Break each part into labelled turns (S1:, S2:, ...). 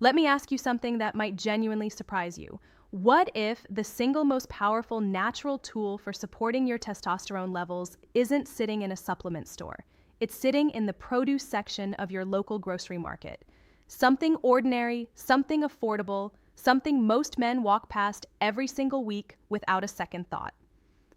S1: Let me ask you something that might genuinely surprise you. What if the single most powerful natural tool for supporting your testosterone levels isn't sitting in a supplement store? It's sitting in the produce section of your local grocery market. Something ordinary, something affordable, something most men walk past every single week without a second thought.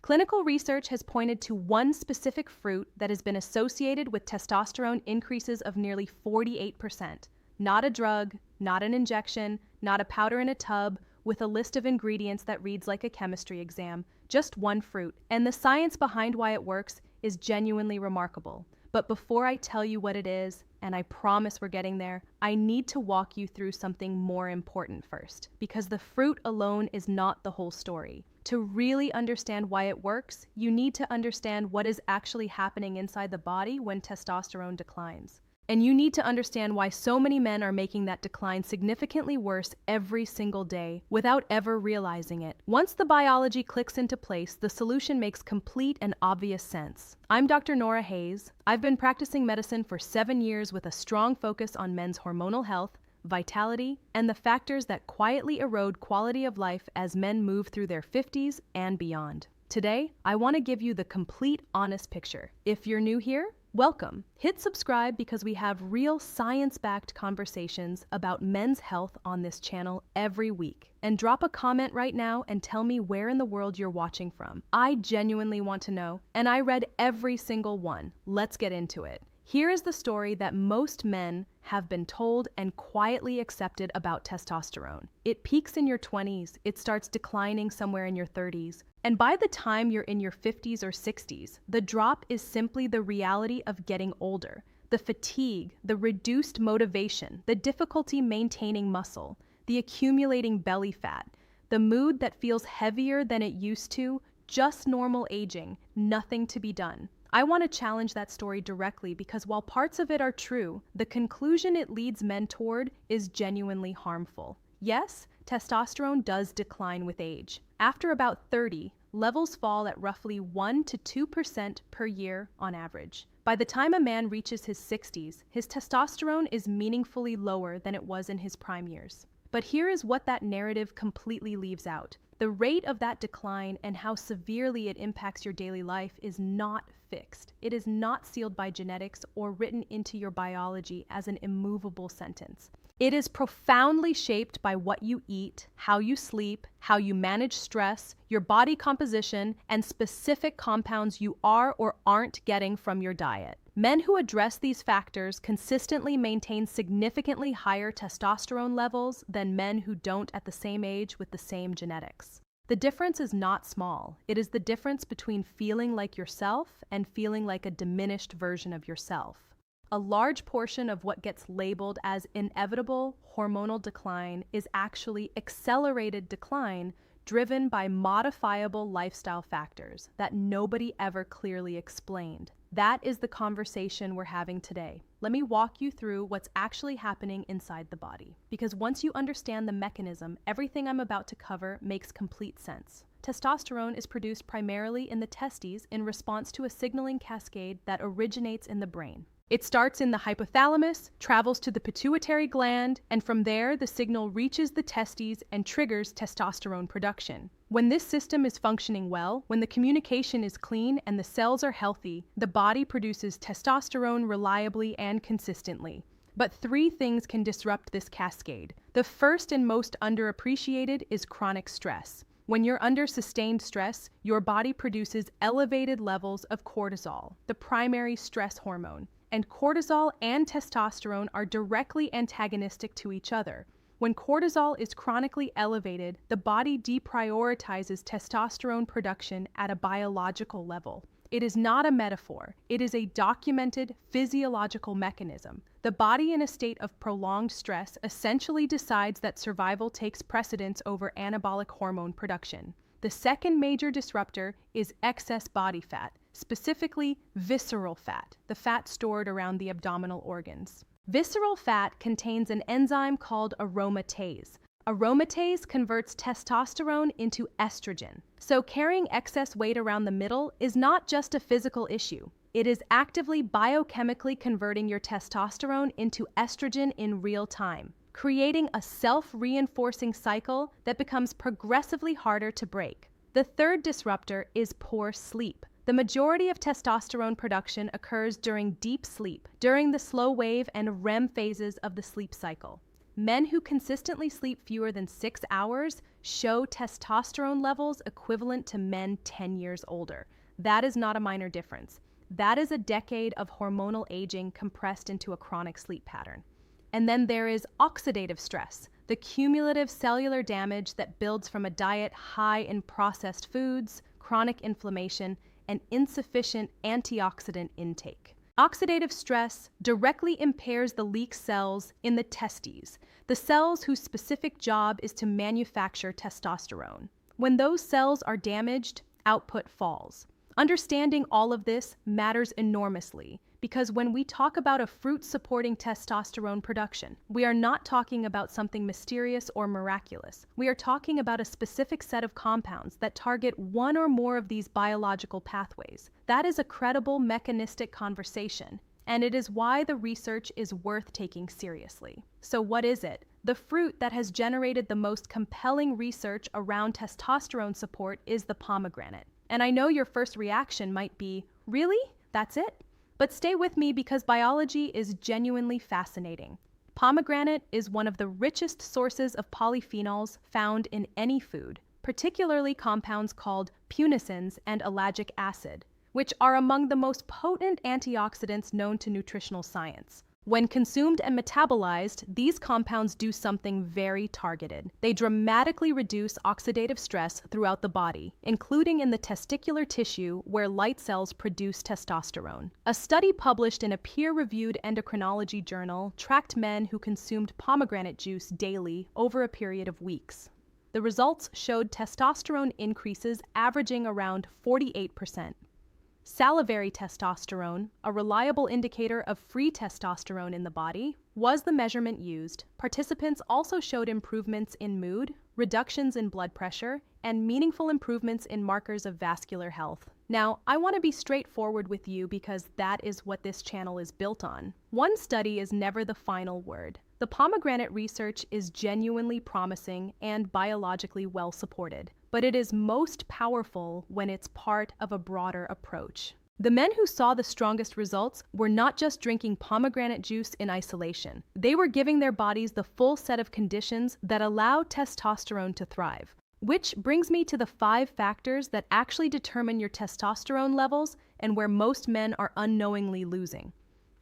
S1: Clinical research has pointed to one specific fruit that has been associated with testosterone increases of nearly 48%. Not a drug, not an injection, not a powder in a tub, with a list of ingredients that reads like a chemistry exam, just one fruit. And the science behind why it works is genuinely remarkable. But before I tell you what it is, and I promise we're getting there, I need to walk you through something more important first, because the fruit alone is not the whole story. To really understand why it works, you need to understand what is actually happening inside the body when testosterone declines. And you need to understand why so many men are making that decline significantly worse every single day without ever realizing it. Once the biology clicks into place, the solution makes complete and obvious sense. I'm Dr. Nora Hayes. I've been practicing medicine for 7 years with a strong focus on men's hormonal health, vitality, and the factors that quietly erode quality of life as men move through their 50s and beyond. Today, I want to give you the complete, honest picture. If you're new here, welcome. Hit subscribe because we have real science-backed conversations about men's health on this channel every week. And drop a comment right now and tell me where in the world you're watching from. I genuinely want to know, and I read every single one. Let's get into it. Here is the story that most men have been told and quietly accepted about testosterone. It peaks in your 20s, it starts declining somewhere in your 30s, and by the time you're in your 50s or 60s, the drop is simply the reality of getting older. The fatigue, the reduced motivation, the difficulty maintaining muscle, the accumulating belly fat, the mood that feels heavier than it used to, just normal aging, nothing to be done. I want to challenge that story directly because while parts of it are true, the conclusion it leads men toward is genuinely harmful. Yes, testosterone does decline with age. After about 30, levels fall at roughly 1 to 2% per year on average. By the time a man reaches his 60s, his testosterone is meaningfully lower than it was in his prime years. But here is what that narrative completely leaves out. The rate of that decline and how severely it impacts your daily life is not fixed. It is not sealed by genetics or written into your biology as an immovable sentence. It is profoundly shaped by what you eat, how you sleep, how you manage stress, your body composition, and specific compounds you are or aren't getting from your diet. Men who address these factors consistently maintain significantly higher testosterone levels than men who don't at the same age with the same genetics. The difference is not small. It is the difference between feeling like yourself and feeling like a diminished version of yourself. A large portion of what gets labeled as inevitable hormonal decline is actually accelerated decline driven by modifiable lifestyle factors that nobody ever clearly explained. That is the conversation we're having today. Let me walk you through what's actually happening inside the body. Because once you understand the mechanism, everything I'm about to cover makes complete sense. Testosterone is produced primarily in the testes in response to a signaling cascade that originates in the brain. It starts in the hypothalamus, travels to the pituitary gland, and from there the signal reaches the testes and triggers testosterone production. When this system is functioning well, when the communication is clean and the cells are healthy, the body produces testosterone reliably and consistently. But 3 things can disrupt this cascade. The first and most underappreciated is chronic stress. When you're under sustained stress, your body produces elevated levels of cortisol, the primary stress hormone. And cortisol and testosterone are directly antagonistic to each other. When cortisol is chronically elevated, the body deprioritizes testosterone production at a biological level. It is not a metaphor. It is a documented physiological mechanism. The body in a state of prolonged stress essentially decides that survival takes precedence over anabolic hormone production. The second major disruptor is excess body fat, specifically visceral fat, the fat stored around the abdominal organs. Visceral fat contains an enzyme called aromatase. Aromatase converts testosterone into estrogen. So carrying excess weight around the middle is not just a physical issue. It is actively biochemically converting your testosterone into estrogen in real time. creating a self-reinforcing cycle that becomes progressively harder to break. The third disruptor is poor sleep. The majority of testosterone production occurs during deep sleep, during the slow wave and REM phases of the sleep cycle. Men who consistently sleep fewer than 6 hours show testosterone levels equivalent to men 10 years older. That is not a minor difference. That is a decade of hormonal aging compressed into a chronic sleep pattern. And then there is oxidative stress, the cumulative cellular damage that builds from a diet high in processed foods, chronic inflammation, and insufficient antioxidant intake. Oxidative stress directly impairs the leak cells in the testes, the cells whose specific job is to manufacture testosterone. When those cells are damaged, output falls. Understanding all of this matters enormously because when we talk about a fruit supporting testosterone production, we are not talking about something mysterious or miraculous. We are talking about a specific set of compounds that target one or more of these biological pathways. That is a credible mechanistic conversation, and it is why the research is worth taking seriously. So what is it? The fruit that has generated the most compelling research around testosterone support is the pomegranate. And I know your first reaction might be, really? That's it? But stay with me because biology is genuinely fascinating. Pomegranate is one of the richest sources of polyphenols found in any food, particularly compounds called punicins and ellagic acid, which are among the most potent antioxidants known to nutritional science. When consumed and metabolized, these compounds do something very targeted. They dramatically reduce oxidative stress throughout the body, including in the testicular tissue where light cells produce testosterone. A study published in a peer-reviewed endocrinology journal tracked men who consumed pomegranate juice daily over a period of weeks. The results showed testosterone increases averaging around 48%. Salivary testosterone, a reliable indicator of free testosterone in the body, was the measurement used. Participants also showed improvements in mood, reductions in blood pressure, and meaningful improvements in markers of vascular health. Now, I want to be straightforward with you because that is what this channel is built on. One study is never the final word. The pomegranate research is genuinely promising and biologically well supported, but it is most powerful when it's part of a broader approach. The men who saw the strongest results were not just drinking pomegranate juice in isolation. They were giving their bodies the full set of conditions that allow testosterone to thrive. Which brings me to the 5 factors that actually determine your testosterone levels and where most men are unknowingly losing.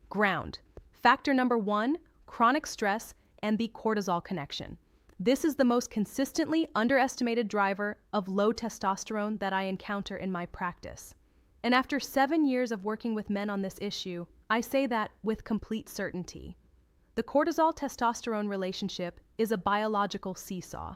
S1: Ground. Factor number 1, chronic stress and the cortisol connection. This is the most consistently underestimated driver of low testosterone that I encounter in my practice. And after 7 years of working with men on this issue, I say that with complete certainty. The cortisol-testosterone relationship is a biological seesaw.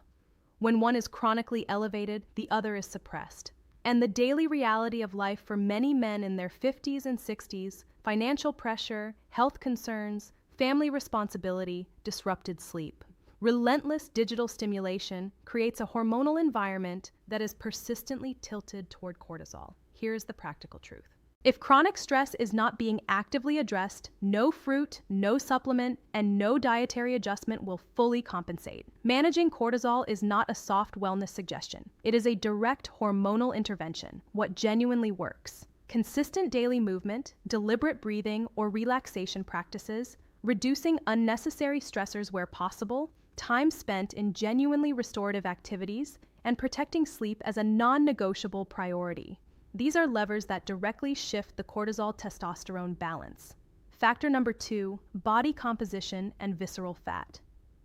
S1: When one is chronically elevated, the other is suppressed. And the daily reality of life for many men in their 50s and 60s, financial pressure, health concerns, family responsibility, disrupted sleep. Relentless digital stimulation creates a hormonal environment that is persistently tilted toward cortisol. Here's the practical truth. If chronic stress is not being actively addressed, no fruit, no supplement, and no dietary adjustment will fully compensate. Managing cortisol is not a soft wellness suggestion. It is a direct hormonal intervention, what genuinely works. Consistent daily movement, deliberate breathing or relaxation practices, reducing unnecessary stressors where possible, time spent in genuinely restorative activities, and protecting sleep as a non-negotiable priority. These are levers that directly shift the cortisol-testosterone balance. Factor number 2, body composition and visceral fat.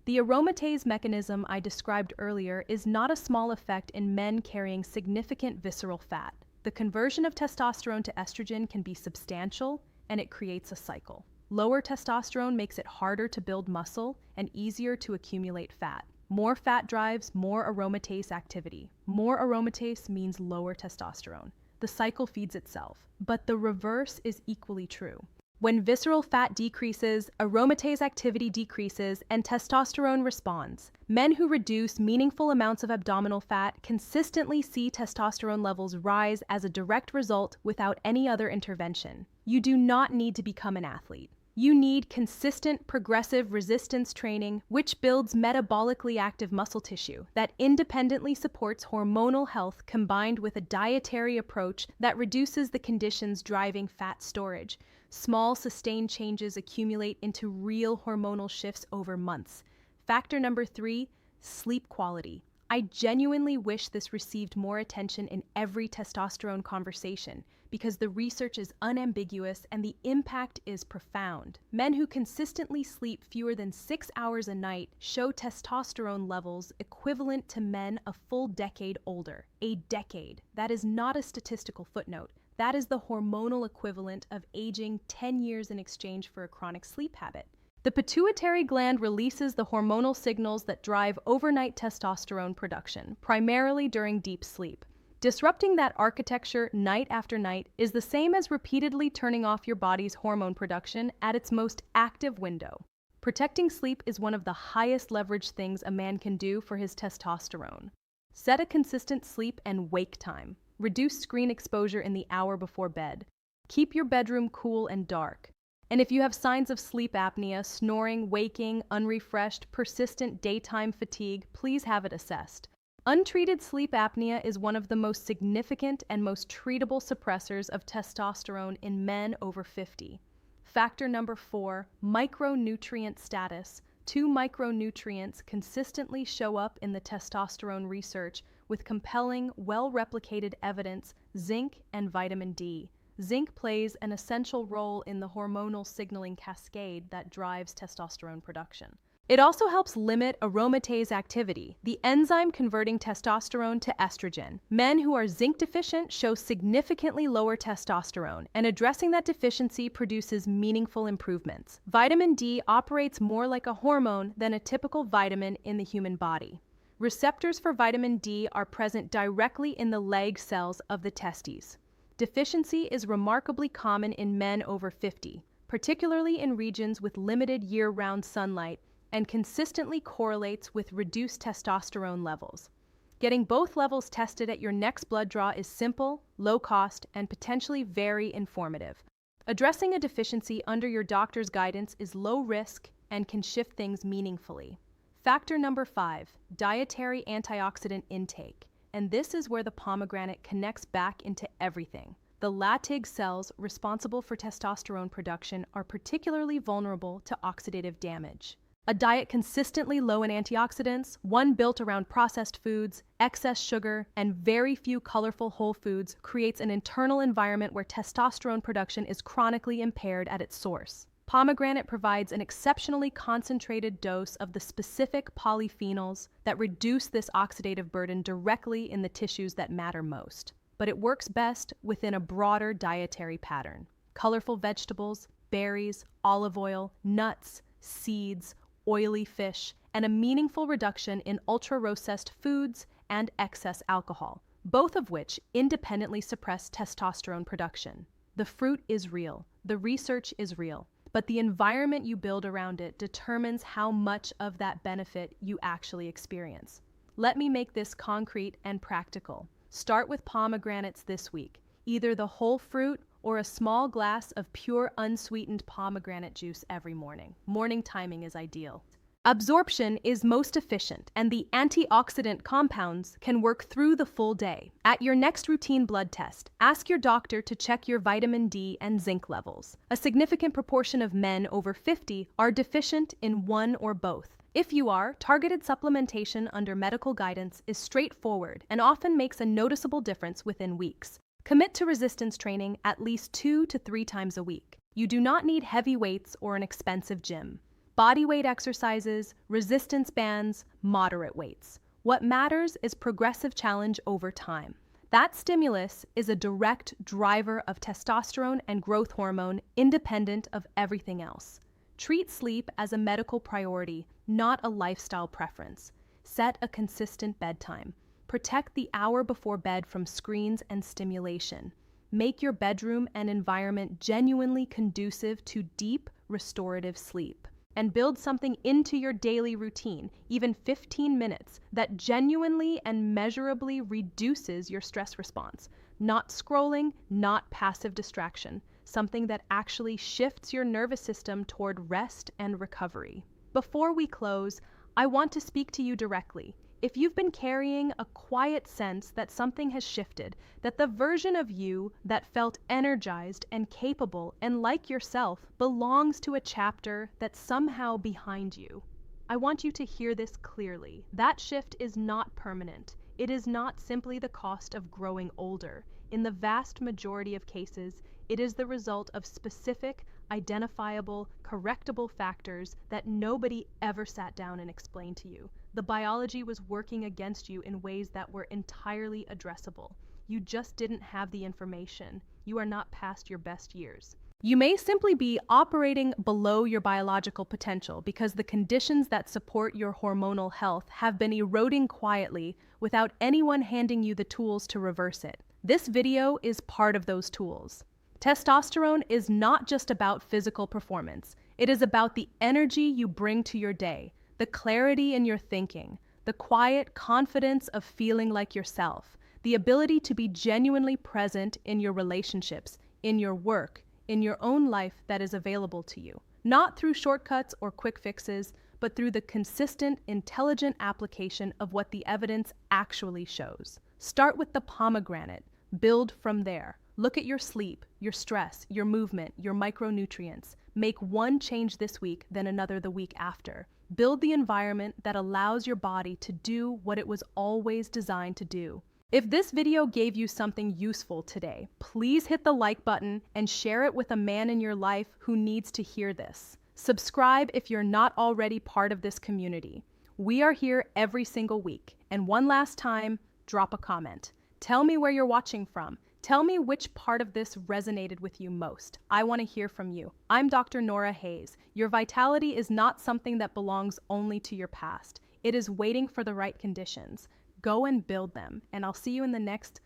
S1: The aromatase mechanism I described earlier is not a small effect in men carrying significant visceral fat. The conversion of testosterone to estrogen can be substantial, and it creates a cycle. Lower testosterone makes it harder to build muscle and easier to accumulate fat. More fat drives more aromatase activity. More aromatase means lower testosterone. The cycle feeds itself. But the reverse is equally true. When visceral fat decreases, aromatase activity decreases, and testosterone responds. Men who reduce meaningful amounts of abdominal fat consistently see testosterone levels rise as a direct result without any other intervention. You do not need to become an athlete. You need consistent progressive resistance training, which builds metabolically active muscle tissue that independently supports hormonal health combined with a dietary approach that reduces the conditions driving fat storage. Small, sustained changes accumulate into real hormonal shifts over months. Factor number 3, sleep quality. I genuinely wish this received more attention in every testosterone conversation because the research is unambiguous and the impact is profound. Men who consistently sleep fewer than 6 hours a night show testosterone levels equivalent to men a full decade older. A decade. That is not a statistical footnote. That is the hormonal equivalent of aging 10 years in exchange for a chronic sleep habit. The pituitary gland releases the hormonal signals that drive overnight testosterone production, primarily during deep sleep. Disrupting that architecture night after night is the same as repeatedly turning off your body's hormone production at its most active window. Protecting sleep is one of the highest leverage things a man can do for his testosterone. Set a consistent sleep and wake time. Reduce screen exposure in the hour before bed. Keep your bedroom cool and dark. And if you have signs of sleep apnea, snoring, waking, unrefreshed, persistent daytime fatigue, please have it assessed. Untreated sleep apnea is one of the most significant and most treatable suppressors of testosterone in men over 50. Factor number 4, micronutrient status. 2 micronutrients consistently show up in the testosterone research with compelling, well-replicated evidence: zinc and vitamin D. Zinc plays an essential role in the hormonal signaling cascade that drives testosterone production. It also helps limit aromatase activity, the enzyme converting testosterone to estrogen. Men who are zinc deficient show significantly lower testosterone, and addressing that deficiency produces meaningful improvements. Vitamin D operates more like a hormone than a typical vitamin in the human body. Receptors for vitamin D are present directly in the leg cells of the testes. Deficiency is remarkably common in men over 50, particularly in regions with limited year-round sunlight, and consistently correlates with reduced testosterone levels. Getting both levels tested at your next blood draw is simple, low cost, and potentially very informative. Addressing a deficiency under your doctor's guidance is low risk and can shift things meaningfully. Factor number 5, dietary antioxidant intake. And this is where the pomegranate connects back into everything. The Latig cells responsible for testosterone production are particularly vulnerable to oxidative damage. A diet consistently low in antioxidants, one built around processed foods, excess sugar, and very few colorful whole foods, creates an internal environment where testosterone production is chronically impaired at its source. Pomegranate provides an exceptionally concentrated dose of the specific polyphenols that reduce this oxidative burden directly in the tissues that matter most. But it works best within a broader dietary pattern. Colorful vegetables, berries, olive oil, nuts, seeds, oily fish, and a meaningful reduction in ultra-processed foods and excess alcohol, both of which independently suppress testosterone production. The fruit is real, the research is real, but the environment you build around it determines how much of that benefit you actually experience. Let me make this concrete and practical. Start with pomegranates this week, either the whole fruit or a small glass of pure unsweetened pomegranate juice every morning. Morning timing is ideal. Absorption is most efficient, and the antioxidant compounds can work through the full day. At your next routine blood test, ask your doctor to check your vitamin D and zinc levels. A significant proportion of men over 50 are deficient in one or both. If you are, targeted supplementation under medical guidance is straightforward and often makes a noticeable difference within weeks. Commit to resistance training at least 2 to 3 times a week. You do not need heavy weights or an expensive gym. Body weight exercises, resistance bands, moderate weights. What matters is progressive challenge over time. That stimulus is a direct driver of testosterone and growth hormone independent of everything else. Treat sleep as a medical priority, not a lifestyle preference. Set a consistent bedtime. Protect the hour before bed from screens and stimulation. Make your bedroom and environment genuinely conducive to deep, restorative sleep. And build something into your daily routine, even 15 minutes, that genuinely and measurably reduces your stress response. Not scrolling, not passive distraction. something that actually shifts your nervous system toward rest and recovery. Before we close, I want to speak to you directly. If you've been carrying a quiet sense that something has shifted, that the version of you that felt energized and capable and like yourself belongs to a chapter that's somehow behind you, I want you to hear this clearly. That shift is not permanent. It is not simply the cost of growing older. In the vast majority of cases, it is the result of specific, identifiable, correctable factors that nobody ever sat down and explained to you. The biology was working against you in ways that were entirely addressable. You just didn't have the information. You are not past your best years. You may simply be operating below your biological potential because the conditions that support your hormonal health have been eroding quietly without anyone handing you the tools to reverse it. This video is part of those tools. Testosterone is not just about physical performance. It is about the energy you bring to your day, the clarity in your thinking, the quiet confidence of feeling like yourself, the ability to be genuinely present in your relationships, in your work, in your own life that is available to you. Not through shortcuts or quick fixes, but through the consistent, intelligent application of what the evidence actually shows. Start with the pomegranate. Build from there. Look at your sleep, your stress, your movement, your micronutrients. Make one change this week, then another the week after. Build the environment that allows your body to do what it was always designed to do. If this video gave you something useful today, please hit the like button and share it with a man in your life who needs to hear this. Subscribe if you're not already part of this community. We are here every single week. And one last time, drop a comment. Tell me where you're watching from. Tell me which part of this resonated with you most. I want to hear from you. I'm Dr. Nora Hayes. Your vitality is not something that belongs only to your past. It is waiting for the right conditions. Go and build them, and I'll see you in the next